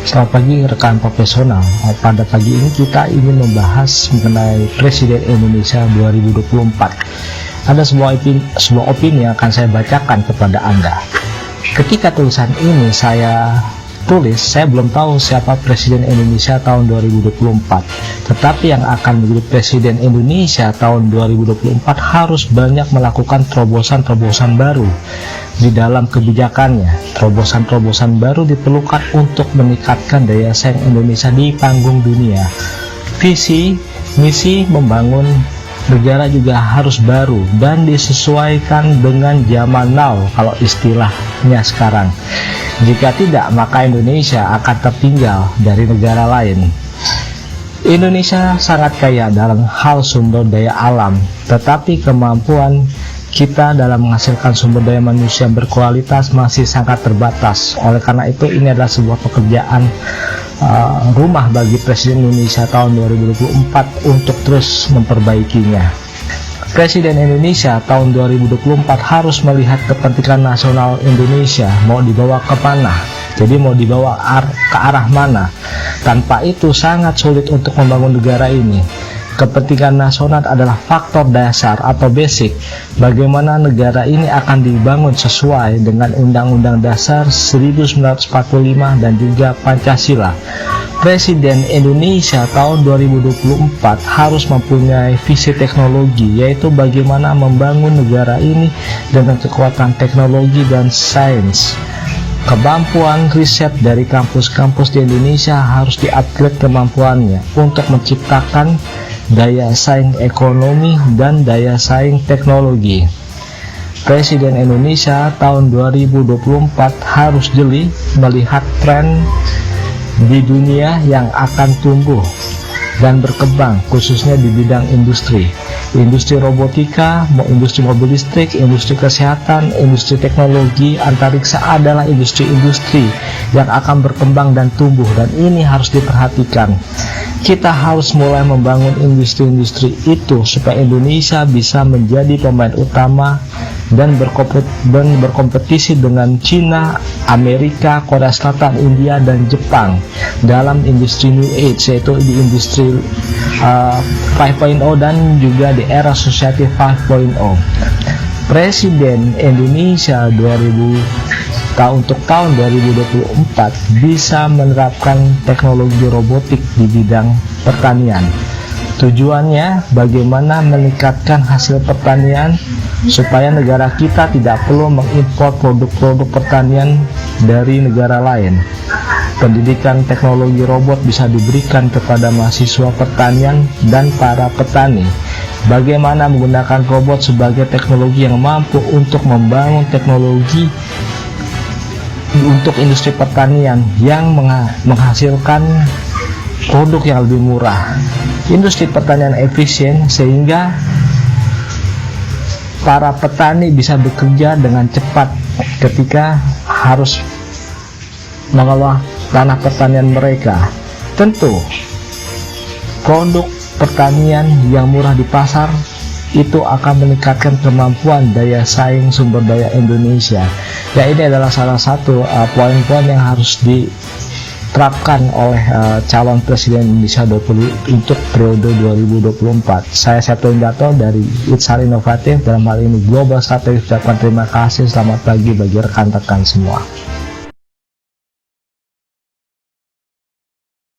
Selamat pagi rekan profesional. Pada pagi ini kita ingin membahas mengenai Presiden Indonesia 2024. Ada sebuah opini yang akan saya bacakan kepada Anda. Ketika tulisan ini saya tulis, saya belum tahu siapa Presiden Indonesia tahun 2024. Tetapi yang akan menjadi Presiden Indonesia tahun 2024 harus banyak melakukan terobosan-terobosan baru di dalam kebijakannya. Terobosan-terobosan baru diperlukan untuk meningkatkan daya saing Indonesia di panggung dunia. Visi, misi membangun negara juga harus baru dan disesuaikan dengan zaman now kalau istilahnya sekarang. Jika tidak, maka Indonesia akan tertinggal dari negara lain. Indonesia sangat kaya dalam hal sumber daya alam, tetapi kemampuan kita dalam menghasilkan sumber daya manusia berkualitas masih sangat terbatas. Oleh karena itu, ini adalah sebuah pekerjaan rumah bagi Presiden Indonesia tahun 2024 untuk terus memperbaikinya. Presiden Indonesia tahun 2024 harus melihat kepentingan nasional Indonesia mau dibawa ke mana, jadi mau dibawa ke arah mana. Tanpa itu sangat sulit untuk membangun negara ini. Kepentingan nasional adalah faktor dasar atau basic bagaimana negara ini akan dibangun sesuai dengan Undang-Undang Dasar 1945 dan juga Pancasila. Presiden Indonesia tahun 2024 harus mempunyai visi teknologi, yaitu bagaimana membangun negara ini dengan kekuatan teknologi dan sains. Kemampuan riset dari kampus-kampus di Indonesia harus di-upgrade kemampuannya untuk menciptakan daya saing ekonomi dan daya saing teknologi. Presiden Indonesia tahun 2024 harus jeli melihat tren di dunia yang akan tumbuh dan berkembang, khususnya di bidang industri robotika, industri mobil listrik, industri kesehatan, industri teknologi, antariksa adalah industri-industri yang akan berkembang dan tumbuh, dan ini harus diperhatikan. Kita harus mulai membangun industri-industri itu supaya Indonesia bisa menjadi pemain utama dan berkompetisi dengan Cina, Amerika, Korea Selatan, India, dan Jepang dalam industri New Age, yaitu di industri 5.0 dan juga di era Society 5.0. Presiden Indonesia untuk tahun 2024 bisa menerapkan teknologi robotik di bidang pertanian. Tujuannya bagaimana meningkatkan hasil pertanian supaya negara kita tidak perlu mengimpor produk-produk pertanian dari negara lain. Pendidikan teknologi robot bisa diberikan kepada mahasiswa pertanian dan para petani. Bagaimana menggunakan robot sebagai teknologi yang mampu untuk membangun teknologi untuk industri pertanian yang menghasilkan produk yang lebih murah, industri pertanian efisien sehingga para petani bisa bekerja dengan cepat ketika harus mengolah tanah pertanian mereka. Tentu produk pertanian yang murah di pasar itu akan meningkatkan kemampuan daya saing sumber daya Indonesia. Ya, ini adalah salah satu poin-poin yang harus diterapkan oleh calon Presiden Indonesia untuk periode 2024. Saya Septo Indarto dari Itsar Inovatif, dalam hal ini Global Strategy. Ucapkan terima kasih, selamat pagi bagi rekan-rekan semua.